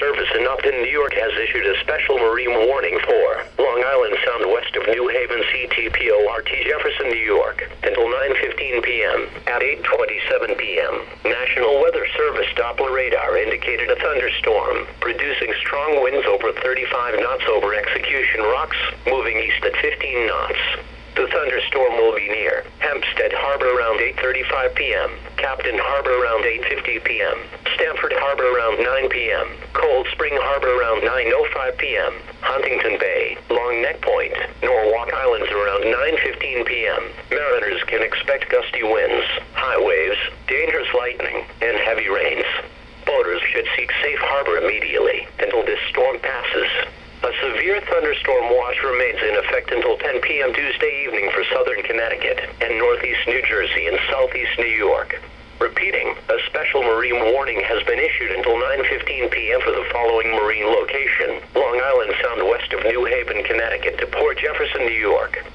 Service in Upton, New York has issued a special marine warning for Long Island Sound west of New Haven CTPORT Jefferson, New York until 9:15 p.m. At 8:27 p.m., National Weather Service Doppler radar indicated a thunderstorm, producing strong winds over 35 knots over Execution Rocks, moving east at 15 knots. The thunderstorm will be near Hempstead Harbor around 8:35 p.m., Captain Harbor around 8:50 p.m., Stamford Harbor around 9 p.m., Cold Spring Harbor around 9:05 p.m., Huntington Bay, Long Neck Point, Norwalk Islands around 9:15 p.m. Mariners can expect gusty winds, high waves, dangerous lightning, and heavy rains. Boaters should seek safe harbor immediately until this storm passes. A severe thunderstorm watch remains in effect until 10 p.m. Tuesday evening for southern Connecticut and northeast New Jersey and southeast New York. Repeating, a special marine warning has been issued until 9:15 p.m. for the following marine location: Long Island Sound west of New Haven, Connecticut to Port Jefferson, New York.